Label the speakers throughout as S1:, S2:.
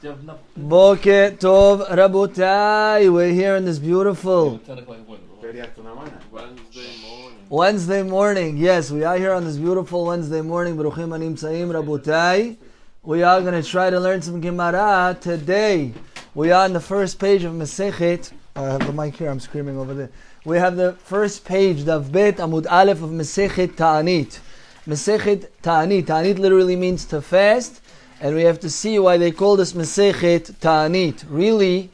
S1: Boker Tov Rabotai. We're here in this beautiful Wednesday morning. Yes, we are here on this beautiful Wednesday morning. Baruchim Animtzaim Rabotai. We are going to try to learn some Gemara today. We are on the first page of Mesechet. I have the mic here, I'm screaming over there. We have the first page, Dav Bet Amud Aleph of Mesechet Taanit. Mesechet Taanit. Taanit literally means to fast. And we have to see why they call this Mesechet Taanit. Really,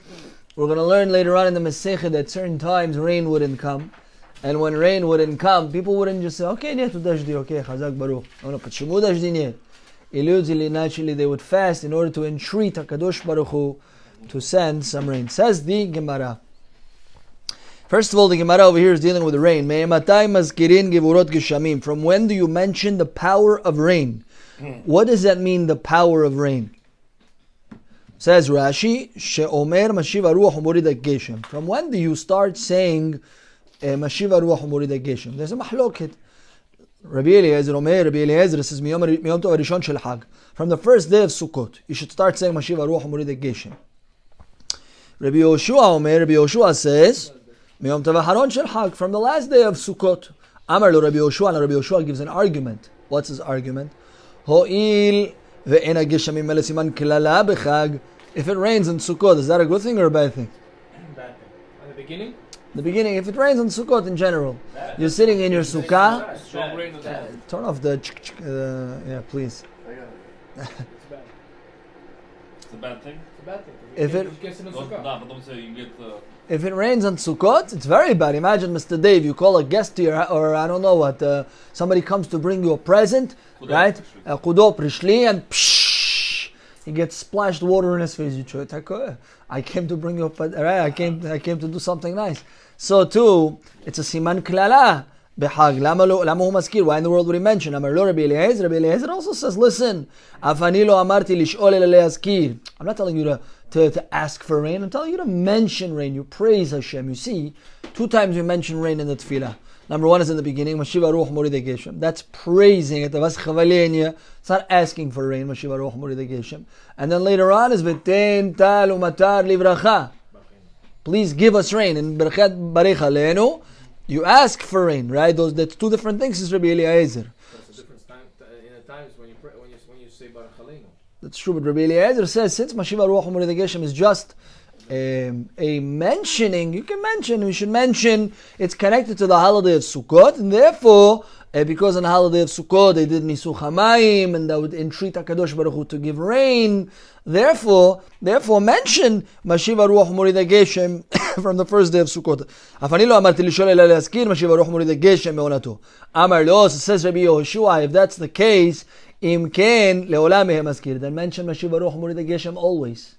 S1: we're going to learn later on in the Mesechet that certain times rain wouldn't come. And when rain wouldn't come, people wouldn't just say, okay, нет дожди, okay, Chazak Baruch. No, почему дожди нет? Naturally, they would fast in order to entreat HaKadosh Baruch Hu to send some rain. Says the Gemara. First of all, the Gemara over here is dealing with the rain. From when do you mention the power of rain? What does that mean, the power of rain? Says Rashi, She'omer Mashiv Haruach Umorid HaGeshem. From when do you start saying Mashiv Haruach Umorid HaGeshem? There's a mahloket. Rabbi Eliezer says Miyom Tov Harishon Shel Hag. From the first day of Sukkot, you should start saying Mashiv Haruach Umorid HaGeshem. Rabbi Yoshua says Miyom Tov Haron Shel Hag. From the last day of Sukkot. Amar lo Rabbi Yoshua, and Rabbi Yoshua gives an argument. What's his argument? If it rains in Sukkot, is that a good thing or a bad thing?
S2: Bad thing. At the beginning?
S1: The beginning, if it rains in Sukkot in general, you're sitting in your sukkah, turn off the yeah, please.
S2: It's bad.
S3: It's a bad thing?
S2: It's a bad thing.
S1: If it rains on Sukkot, it's very bad. Imagine, Mr. Dave, you call a guest to your, or I don't know what, somebody comes to bring you a present, right? Kudo Prishli, and pshh, he gets splashed water in his face. You try, I came to bring you a, right? I came to do something nice. So too, it's a siman klala. Why in the world would he mention? Rabbi Eliezer also says, listen, I'm not telling you to ask for rain. I'm telling you to mention rain. You praise Hashem. You see, 2 times we mention rain in the tefillah. Number 1 is in the beginning. Mashiv Haruach Umorid HaGeshem. That's praising it. It's not asking for rain. Mashiv Haruach Umorid HaGeshem. And then later on is V'ten tal umatar livracha. Please give us rain. In Berchat Barech Aleinu, you ask for rain, right? That's 2 different things. Is Rabbi Eliezer.
S2: That's a different time in the times when you say Barech Aleinu.
S1: That's true, but Rabbi Eliezer says since Mashiv Haruach Umorid HaGeshem is just a mentioning, you can mention, we should mention, it's connected to the holiday of Sukkot, and therefore, because on the holiday of Sukkot they did Nisuch HaMayim, and that would entreat HaKadosh Baruch Hu to give rain, therefore mention Mashiv Haruach Umorid HaGeshem from the first day of Sukkot. Afani lo amarti lishol ela leazkir Mashiv Haruach Umorid HaGeshem me'onato. Amar lo, so says Rabbi Yehoshua, if that's the case, Im ken leolam mehem maskir, then mention Mashiv Haruach Umorid HaGeshem always.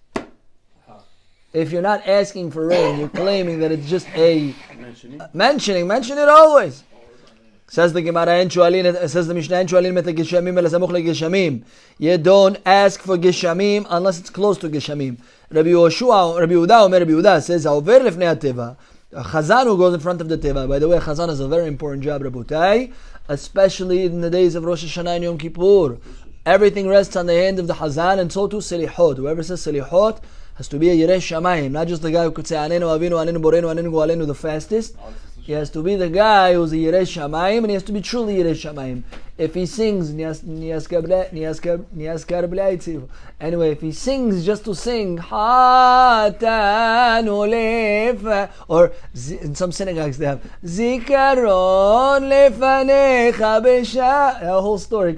S1: If you're not asking for rain, you're claiming that it's just a mentioning. Mention it always. Says the Gemara, says the Mishnah, you don't ask for Geshamim unless it's close to Geshamim. Rabbi Yehuda says, Chazan who goes in front of the Teva. By the way, Chazan is a very important job, Rabotai, especially in the days of Rosh Hashanah and Yom Kippur. Everything rests on the hand of the Chazan, and so too Selihot. Whoever says Selihot has to be a Yireh Shamayim, not just the guy who could say Anenu Avinu, Anenu Borenu, Anenu Goalenu the fastest. He has to be the guy who's a Yireh Shamayim, and he has to be truly Yireh Shamayim. If he sings, anyway, if he sings just to sing, or in some synagogues they have Zikaron lefanecha besha, a whole story.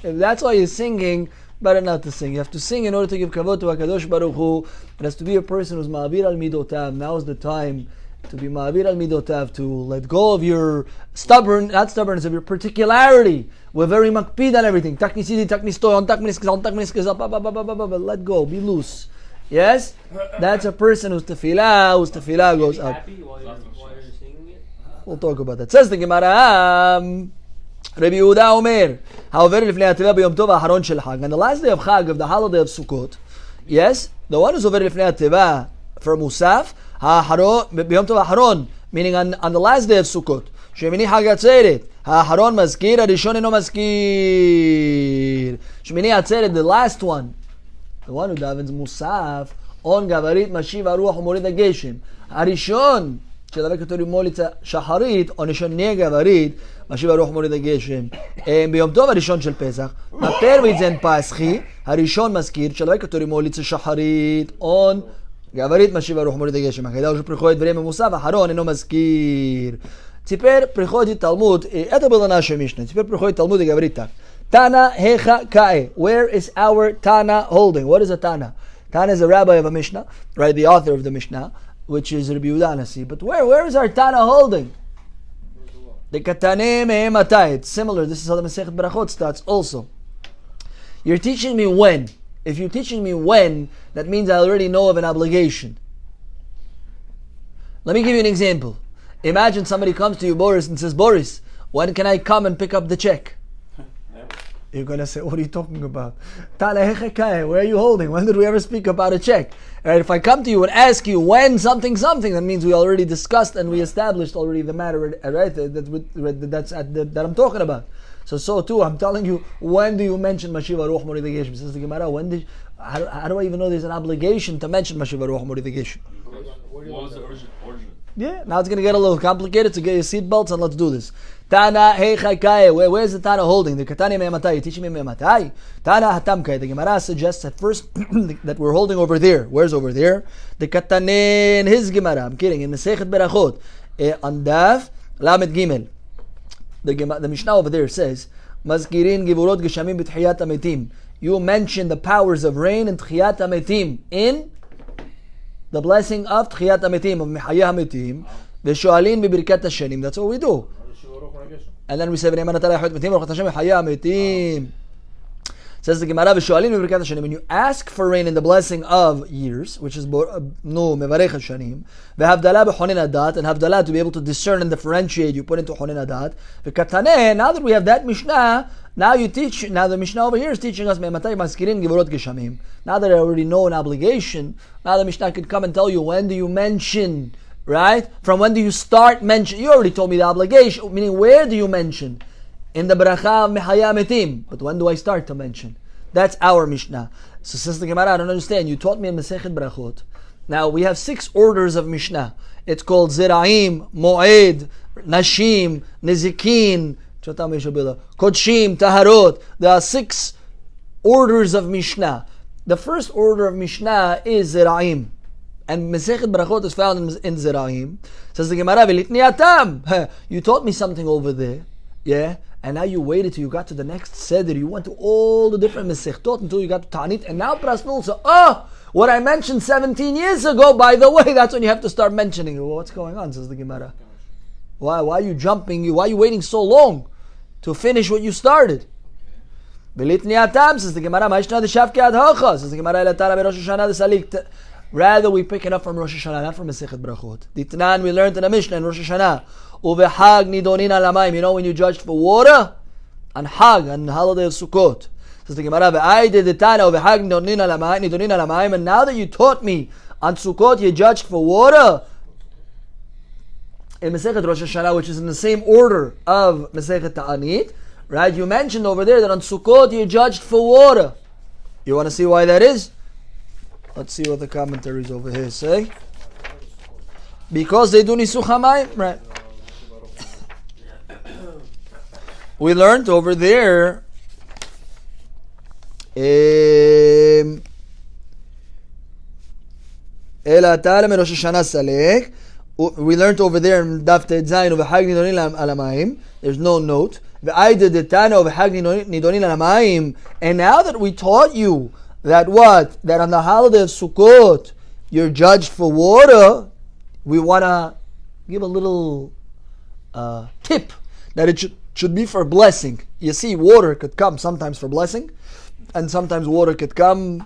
S1: If that's why you're singing, better not to sing. You have to sing in order to give kavod to HaKadosh Baruch Hu. It has to be a person who's ma'avir al midotav. Now is the time to be ma'avir al midotav, to let go of your not stubbornness, of your particularity. We're very makpid on everything. Tak nisidi, tak nistoy, tak miniskizal, let go, be loose. Yes? That's a person whose tefillah goes up. We'll talk about that. Says the Gemara, Rabbi Yehuda Omer, however, lifnei haTeva b'Yom Tov ha'aharon shel Chag, and the last day of Chag, of the holiday of Sukkot, yes, the one who's over lifnei haTeva for Musaf, ha'aharon b'Yom Tov ha'aharon, meaning on the last day of Sukkot, shemini Chag Atzeret, ha'aharon mazkir, harishon eno mazkir, shemini Atzeret, the last one, The one who davens Musaf on Gavarit Mashiv Aruach Umorid HaGeshem. Harishon שדבק אותו למוליצה שחרית, או נשון נהיה גברית, משיב הרוח מוריד הגשם. ביום טוב הראשון של פסח, מפר ויצן פסחי, הראשון מזכיר, שדבק אותו למוליצה שחרית, און גברית, משיב הרוח מוריד הגשם. הכידאו שפריחו את דברים ממוסף, האחרון אינו מזכיר. ציפר פריחו את תלמוד, את הבלנה של משנה, ציפר פריחו את תלמוד הגברית תק. Tana hecha kae. Where is our Tana holding? What is a Tana? Tana is a rabbi of a Mishnah, right? The author of the Mishnah, which is Rabbi Yehuda Nasi. But where is our Tana holding? The Katane me'ematai. It's similar. This is how the Mesechet Berachot starts also. You're teaching me when. If you're teaching me when, that means I already know of an obligation. Let me give you an example. Imagine somebody comes to you, Boris, and says, Boris, when can I come and pick up the check? You're going to say, what are you talking about? Where are you holding? When did we ever speak about a check? Right, if I come to you and ask you when something, that means we already discussed and we established already the matter, right? That I'm talking about. So too, I'm telling you, when do you mention Mashiva Ruach Morid HaGeshem? Says the Gemara, how do I even know there's an obligation to mention Mashiva Ruach Morid HaGeshem?
S3: What was the origin?
S1: Yeah, now it's going to get a little complicated, so get your seatbelts and let's do this. Tana heichai. Where's the Tana holding? The Katani me'ematai. You're teaching me me'ematai. Tana hatamkai. The Gemara suggests at first that we're holding over there. Where's over there? The Katane in his Gemara. I'm kidding. In Mesechet Berachot. On Daf Lamed Gimel. The Mishnah over there says, Mazkirin givurot geshamim b'tchiyat hametim. You mention the powers of rain and tchiyat hametim in the blessing of tchiyat hametim, of mechaya hametim. V'shoalin b'birkat hashanim. That's what we do. And then we say, says the Gemara, when you ask for rain in the blessing of years, which is mevarech hashanim, and havdalah to be able to discern and differentiate, you put into honin adat. Now that we have that Mishnah, now the Mishnah over here is teaching us, now that I already know an obligation, now the Mishnah could come and tell you, when do you mention, right? From when do you start mentioning? You already told me the obligation, meaning where do you mention? In the bracha of mechaya metim. But when do I start to mention? That's our Mishnah. So says the Gemara, I don't understand. You taught me in Mesechet Berachot. Now we have 6 orders of Mishnah. It's called Ziraim, Moed, Nashim, Nezikin, Kodshim, Taharot. There are 6 orders of Mishnah. The first order of Mishnah is Ziraim. And Mesechet Berachot is found in Ziraim. Says the Gemara, you taught me something over there. Yeah? And now you waited till you got to the next Seder. You went to all the different Mesechtot until you got to Taanit. And now Prasnul said, what I mentioned 17 years ago, by the way, that's when you have to start mentioning it. Well, what's going on, says the Gemara. Why are you jumping? Why are you waiting so long to finish what you started? Says the Gemara, says the Gemara, rather we pick it up from Rosh Hashanah, not from Mesechet Berachot. Ditnan, we learned in the Mishnah in Rosh Hashanah. Uvehag nidonin alamayim. You know when you judged for water? On Hag, on the holiday of Sukkot. Says the Gemara, ve'ayde ditana uvehag nidonin alamayim. And now that you taught me on Sukkot, you judged for water. In Mesechet Rosh Hashanah, which is in the same order of Mesechet Taanit, right? You mentioned over there that on Sukkot you judged for water. You want to see why that is? Let's see what the commentaries over here say. Because they do nisuch hamayim, right? We learned over there. We learned over there in Daf Tet Zayin of Hag Nidonin Alamayim. There's no note. And now that we taught you that what? That on the holiday of Sukkot, you're judged for water, we want to give a little tip that it should be for blessing. You see, water could come sometimes for blessing, and sometimes water could come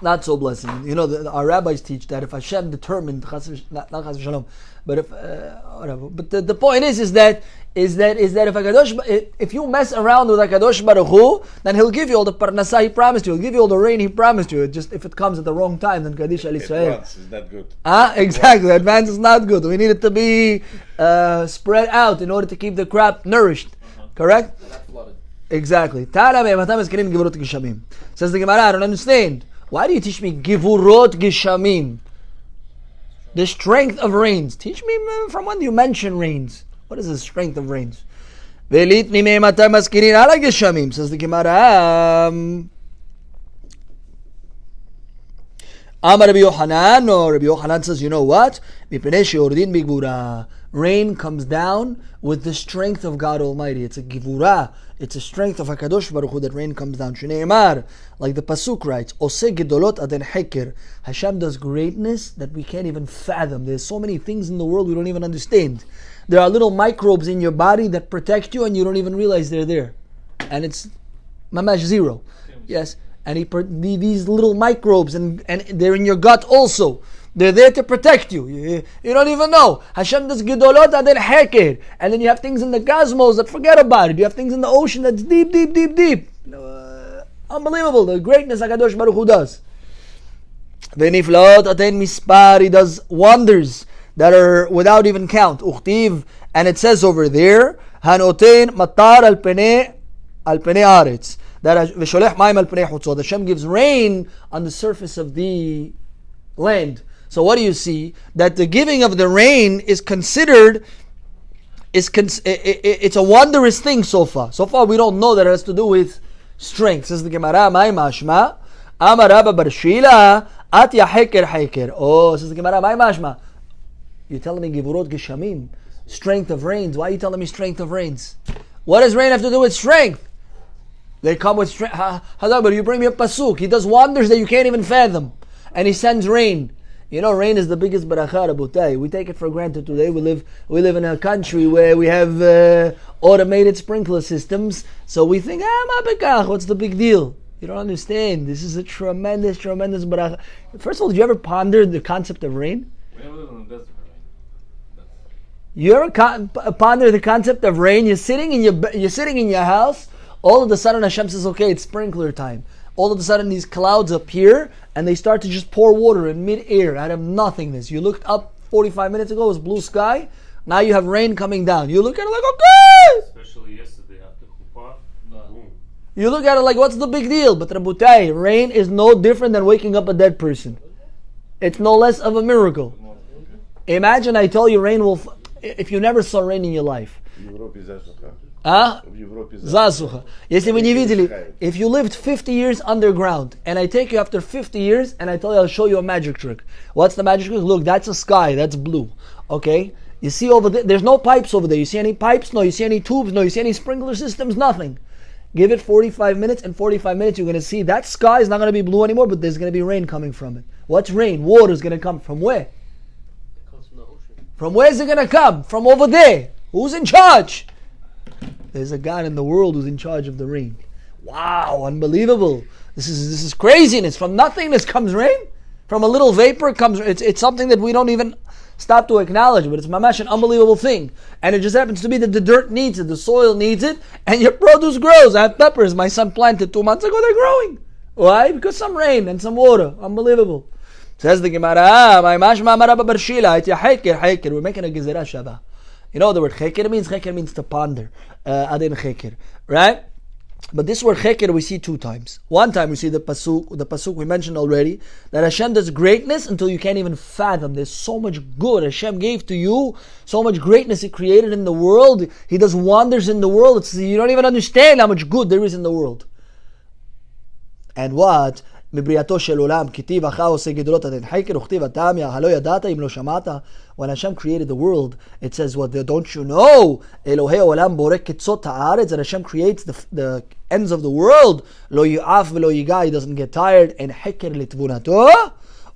S1: not so blessing. You know, our rabbis teach that if Hashem determined, not chas v'shalom, but if whatever. But the point is that if you mess around with HaKadosh Baruch Hu, then He'll give you all the parnasah He promised you. He'll give you all the rain He promised you. Just if it comes at the wrong time, then Kaddish Al Yisrael.
S3: Advance is not good.
S1: Exactly. Advance is not good. We need it to be spread out in order to keep the crop nourished. Correct?
S2: Not flooded.
S1: Exactly. Says the Gemara, I don't understand. Why do you teach me givurot gishamim? The strength of rains. Teach me from when do you mention rains? What is the strength of rains? Velitni me'matam maskirin ala gishamim. Says the Gemara. Amar Rabbi Yochanan. No, Rabbi Yochanan says, you know what? Rain comes down with the strength of God Almighty. It's a givura. It's a strength of HaKadosh Baruch Hu that rain comes down. Shneimar, like the Pasuk writes, Ose gedolot aden heker. Hashem does greatness that we can't even fathom. There's so many things in the world we don't even understand. There are little microbes in your body that protect you and you don't even realize they're there. And it's mamash zero. Yes. And these little microbes, and they're in your gut also. They're there to protect you. You don't even know. Hashem does gedolot aden heker. And then you have things in the cosmos that forget about it. You have things in the ocean that's deep, deep, deep, deep. Unbelievable. The greatness HaKadosh Baruch Hu does. V'niflaot aten mispar. He does wonders that are without even count. Uchtiv. And it says over there, Hanoten matar al penei aretz. That Hashem gives rain on the surface of the land. So what do you see? That the giving of the rain is considered, it's a wondrous thing so far. So far we don't know that it has to do with strength. Says the Gemara, Mai mashma, Amar Rabba bar Shila, Atya heker heker. Oh, says the Gemara, Mai mashma. You're telling me givurot geshamim, strength of rains. Why are you telling me strength of rains? What does rain have to do with strength? They come with strength. But you bring me a pasuk. He does wonders that you can't even fathom. And he sends rain. You know, rain is the biggest barakah, Rabotai. We take it for granted today. We live in a country where we have automated sprinkler systems. So we think, what's the big deal? You don't understand. This is a tremendous, tremendous barakah. First of all, did you ever ponder the concept of rain?
S3: We never live in the desert, right?
S1: You ever ponder the concept of rain? You're sitting in your house. All of a sudden Hashem says, okay, it's sprinkler time. All of a sudden these clouds appear and they start to just pour water in mid-air out of nothingness. You looked up 45 minutes ago, it was blue sky. Now you have rain coming down. You look at it like, okay!
S3: Especially yesterday after Chuppah.
S1: You look at it like, what's the big deal? But Rabotai, rain is no different than waking up a dead person. It's no less of a miracle. Imagine I tell you rain will... If you never saw rain in your life. If you lived 50 years underground and I take you after 50 years and I tell you I'll show you a magic trick. What's the magic trick? Look, that's a sky, that's blue. Okay? You see over there, there's no pipes over there. You see any pipes? No. You see any tubes? No. You see any sprinkler systems? Nothing. Give it 45 minutes, and 45 minutes you're going to see that sky is not going to be blue anymore, but there's going to be rain coming from it. What's rain? Water is going to come from where?
S2: It comes from the ocean.
S1: From where is it going to come? From over there. Who's in charge? There's a God in the world who's in charge of the rain. Wow, unbelievable. This is craziness. From nothingness comes rain. From a little vapor comes, it's something that we don't even stop to acknowledge, but it's mamash an unbelievable thing. And it just happens to be that the dirt needs it, the soil needs it, and your produce grows. I have peppers my son planted 2 months ago, they're growing. Why? Because some rain and some water. Unbelievable. Says the Gemara, we're making a gezerah shabbat. You know the word cheker means? Cheker means to ponder. Adin cheker. Right? But this word cheker we see 2 times. One time we see the pasuk we mentioned already, that Hashem does greatness until you can't even fathom. There's so much good Hashem gave to you, so much greatness He created in the world. He does wonders in the world. You don't even understand how much good there is in the world. And what? מבריאתו של עולם, כתיב אחר עושה גדולות עד אין חקר, וכתיב הטעם, הלא ידעת אם לא שמעת. When Hashem created the world, it says, what, don't you know? אלוהי העולם בורא קצות הארץ, that Hashem creates the ends of the world. לא יעף ולא ייגע, He doesn't get tired. אין חקר לתבונתו.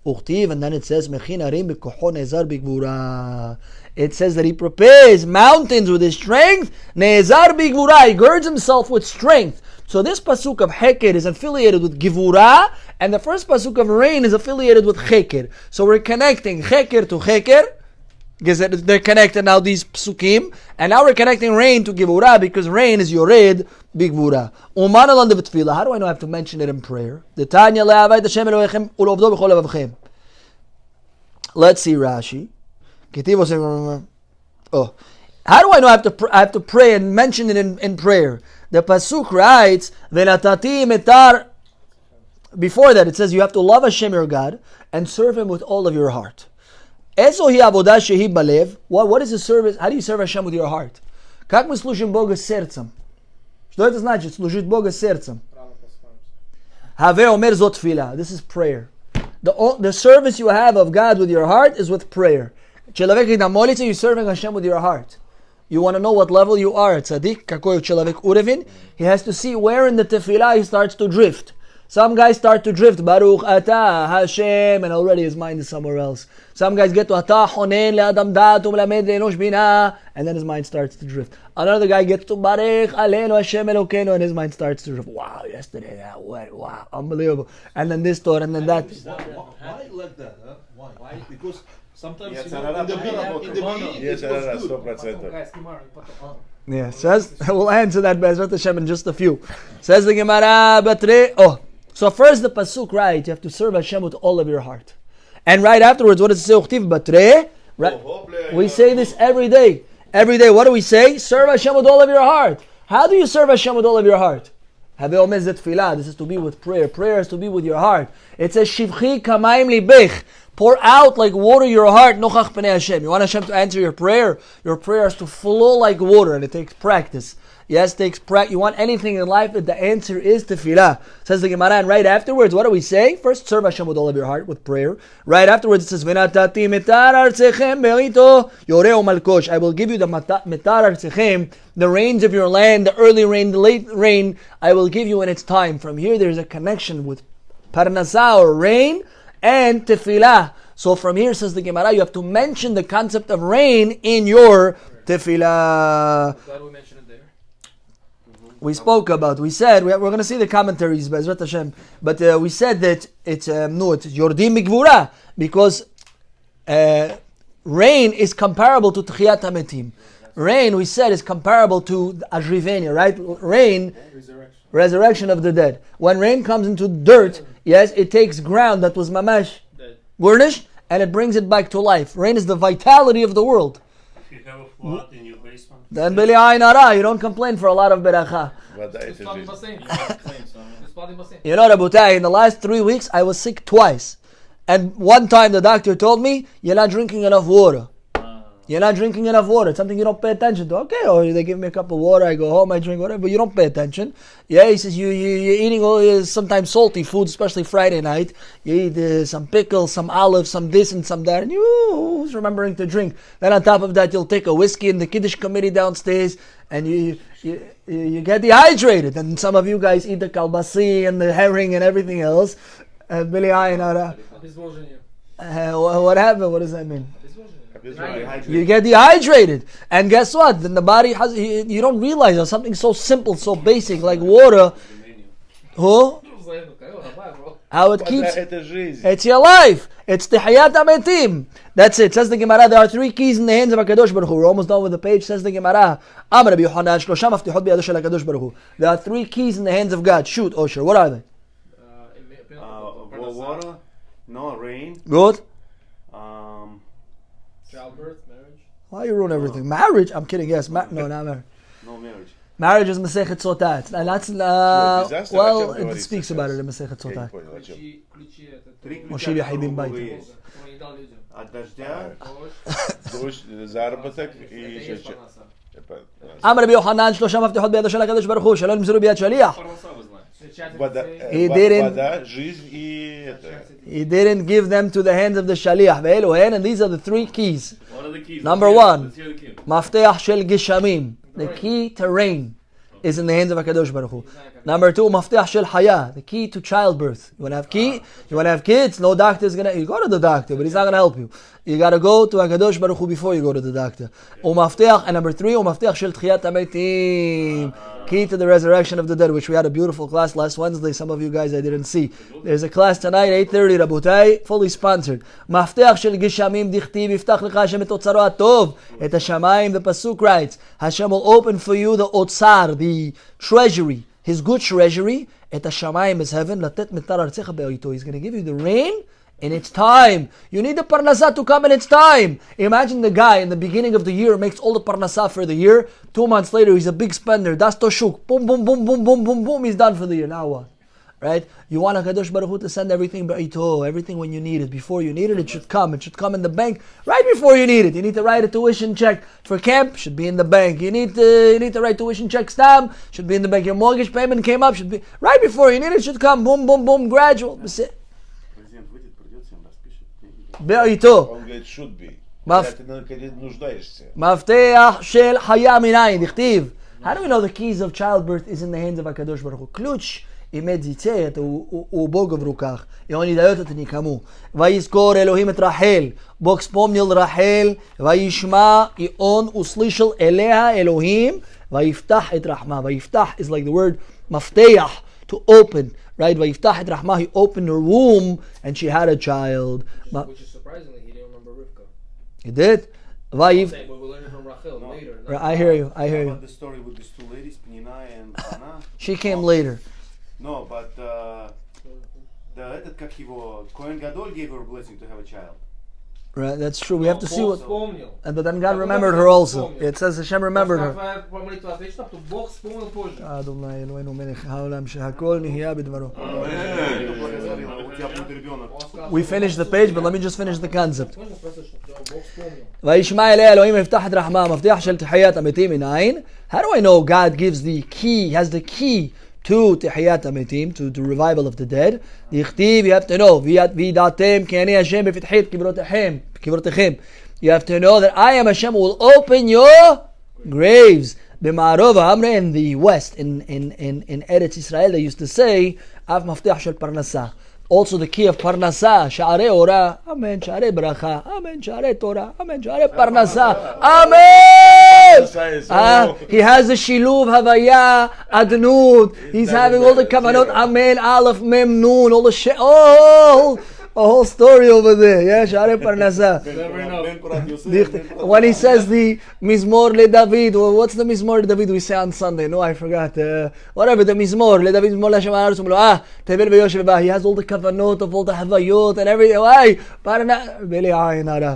S1: וכתיב, and then it says, מכין הרים בכוחו נעזר בגבורה. It says that He prepares mountains with His strength. נעזר בגבורה. He girds Himself with strength. So this pasuk of Heker is affiliated with Givura, and the first pasuk of rain is affiliated with Heker. So we're connecting Heker to Heker. They're connected now, these pasukim, and now we're connecting rain to Givura because rain is Yored Bigvura. How do I know I have to mention it in prayer? Let's see Rashi. Oh, how do I know I have to pray and mention it in prayer? The pasuk writes, "Velatati metar before that, it says you have to love Hashem your God and serve Him with all of your heart. What is the service? How do you serve Hashem with your heart? Как мы служим Бога сердцем? Что это значит? Служить Бога сердцем. This is prayer. The service you have of God with your heart is with prayer. You're serving Hashem with your heart. You want to know what level you are at tzaddik, какой человек уровень? He has to see where in the tefillah he starts to drift. Some guys start to drift, Baruch Ata Hashem, and already his mind is somewhere else. Some guys get to Ata Honen le'adam dat u'melamed le'enosh bina, and then his mind starts to drift. Another guy gets to Baruch Aleinu Hashem Elokeinu, and his mind starts to drift. Wow, yesterday that went, wow, unbelievable. And then this thought, and then that.
S4: Why like that? Huh? Why? Because sometimes
S5: Yes,
S4: in the beginning
S5: Yes,
S4: it was good.
S5: 100%.
S1: Yeah, says, we'll answer that Be'ezrat Hashem in just a few. Says the Gemara, so first the Pasuk, right, you have to serve Hashem with all of your heart. And right afterwards, what does it say? Uchtiv batre? We say this every day. Every day, what do we say? Serve Hashem with all of your heart. How do you serve Hashem with all of your heart? This is to be with prayer. Prayer is to be with your heart. It says, Shivchi kamayim libech. Pour out like water your heart. Nochach pnei Hashem. You want Hashem to answer your prayer? Your prayer has to flow like water, and it takes practice. Yes, it takes practice. You want anything in life, but the answer is tefillah. Says the Gemara, and right afterwards, what do we say? First, serve Hashem with all of your heart, with prayer. Right afterwards, it says, V'natati mitar artzechem be'ito yoreu malkosh. I will give you the mitar artzechem, the rains of your land, the early rain, the late rain, I will give you in its time. From here, there's a connection with parnasah, or rain, and tefillah. So from here, says the Gemara, you have to mention the concept of rain in your tefillah.
S2: Glad we mentioned it there.
S1: We spoke about, we said, we're going to see the commentaries, Be'ezrat Hashem, but we said that it's Yordim Mikvura, because rain is comparable to Tchiyat HaMetim. Rain, we said, is comparable to Ajrivenia, right? Rain, resurrection of the dead. When rain comes into dirt, yes, it takes ground that was mamash, garnished, and it brings it back to life. Rain is the vitality of the world.
S3: If you have a flood in your basement,
S1: Then Bili Ayin Hara, you don't complain for a lot of beracha. You know, Rabutai, in the last 3 weeks, I was sick twice. And one time the doctor told me, you're not drinking enough water. You're not drinking enough water. It's something you don't pay attention to. Okay, or they give me a cup of water, I go home, I drink whatever, but you don't pay attention. Yeah, he says, you're eating all sometimes salty food, especially Friday night. You eat some pickles, some olives, some this and some that, and who's remembering to drink? Then on top of that, you'll take a whiskey in the Kiddush committee downstairs, and you get dehydrated. And some of you guys eat the kalbasi and the herring and everything else. Bili Ayin Hara. What happened? What does that mean? You get dehydrated, and guess what? Then the body has, you don't realize that something so simple, so basic like water. How it keeps, it's your life. It's the Hayat HaMetim. That's it. Says the Gemara, there are 3 keys in the hands of HaKadosh Baruch Hu. We're almost done with the page. Says the Gemara, there are 3 keys in the hands of God. Shoot, Osher. What are they?
S5: Water, no rain.
S1: Good.
S2: Childbirth, marriage.
S1: Why you ruin everything? Marriage? I'm kidding. Yes. No, not marriage.
S5: No marriage.
S1: Marriage is Mesechet Sotah. And that's well, it speaks about it in Mesechet Sotah. Moshe Yahibim Baita.
S5: От дождя,
S4: Дождь, заработок и
S1: אמר רבי יוחנן 3 מפתחות בידו של הקדוש ברוך הוא שלא נמסרו ביד שליח.
S4: вода, жизнь и это.
S1: He didn't give them to the hands of the shaliach. ואלוהן, and these are the 3 keys.
S3: what are the keys?
S1: Number
S3: Let's
S1: 1,
S3: hear the key.
S1: מפתח של גשמים. The key to rain is in the hands of HaKadosh Baruch Hu. Number 2, מפתח של חיה. The key to childbirth. You want to have key? You want to have kids? No doctor is going to... You go to the doctor, but he's not going to help you. You got to go to HaKadosh Baruch Hu before you go to the doctor. ומפתח, and number 3, ומפתח של תחיית המתים. Key to the resurrection of the dead, which we had a beautiful class last Wednesday. Some of you guys I didn't see. There's a class tonight, 8:30, Rabutai, fully sponsored. מפתח של גשמים דכתיב, יפתח לך השם את אוצרו הטוב. את השמיים, the Pasuk writes, Hashem will open for you the otzar, the treasury, his good treasury. את השמיים is heaven. לתת מטר ארצך בעיתו. He's going to give you the rain in its time. You need the parnasah to come in its time. Imagine the guy in the beginning of the year makes all the parnasah for the year. 2 months later, he's a big spender. Das toshuk. Boom, boom, boom, boom, boom, boom, boom. He's done for the year. Now what? Right? You want HaKadosh Baruch Hu to send everything ba'ito, everything when you need it. Before you need it, it should come. It should come in the bank right before you need it. You need to write a tuition check for camp, should be in the bank. You need to write tuition check stamp, should be in the bank. Your mortgage payment came up, should be right before you need it, should come. Boom, boom, boom, gradual. That's it. Ba'ito.
S4: Он говорит, should be.
S1: Maf-
S4: Когда нуждаешься.
S1: Mafteach shel haya minayin. Dichtiv. How do we know the keys of childbirth is in the hands of HaKadosh Baruch Hu? Kluch. Imedzite, u Boga w rukach. I oni dają to nikomu. Vayizkor Elohim et Rachel. Bog wspomniał Rachel. Vayishma, I on usłyszał Eleha Elohim. Vayiftach et Rahma. Vayiftach is like the word mafteach, to open. Right? Vayiftach et Rahma. He opened her womb and she had a child.
S2: Which is surprisingly, he didn't remember Rivka.
S1: He did?
S2: I'm saying, but we learned it from Rachel later.
S1: I hear you.
S5: How about the story with these two ladies, Penina and Anna?
S1: She came later.
S5: No, but этот, как его, Kohen Gadol gave her a blessing to have a child.
S1: Right, that's true. We have to see what.
S2: Вспомнил.
S1: And but then God remembered her also. It says Hashem remembered her.
S2: Твоя молитва отлично, то Бог вспомнил позже.
S1: Adonai Eloheinu melech haolam shehakol nihya b'dvaro.
S5: У тебя будет ребенок.
S1: We finished the page, but let me just finish the concept.
S2: Можно просто, что Бог вспомнил.
S1: וישמע אליה אלוהים יפתח את רחמה, מפתח של תחיית המתים מנין? How do I know God gives the key, has the key to תחיית המתים, to the revival of the dead? דכתיב, you have to know, וידעתם כי אני השם בפתחית קברותיכם. You have to know that I am Hashem who will open your graves. במערב האמרה, in the west, in Eretz Israel, they used to say, אף מפתח של פרנסה. Also the key of parnasa, sha'arei ora, amen, sha'arei bracha, amen, sha'arei Torah, amen, sha'arei parnasa, amen! He has the shiluv, havaya, adnud, he's having all the kavanot, amen, aleph, mem, nun, all the a whole story over there, yeah, sha'arei parnasa. When he says the Mizmor le David, what's the Mizmor le David we say on Sunday? No, I forgot. Whatever, the Mizmor le David, Mizmor la Hashem ha'aretz u'mlo'ah, tevel ve'yoshev ba. He has all the kavanot of all the havayot and everything. Why?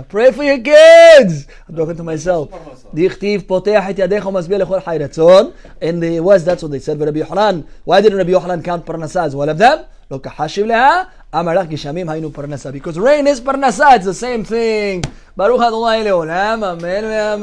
S1: Pray for your kids. I'm talking to myself. Dichtiv potech et yadecha u'masbih lechol chay ratzon. In the West, that's what they said. Rabbi Yochanan. Why didn't Rabbi Yochanan count parnasa as one of them? Lo kahashiv leha. Amalach gishamim haynu parnasa. Because rain is parnasa. It's the same thing. Baruch Adonai le'olam. Amen ve'amen.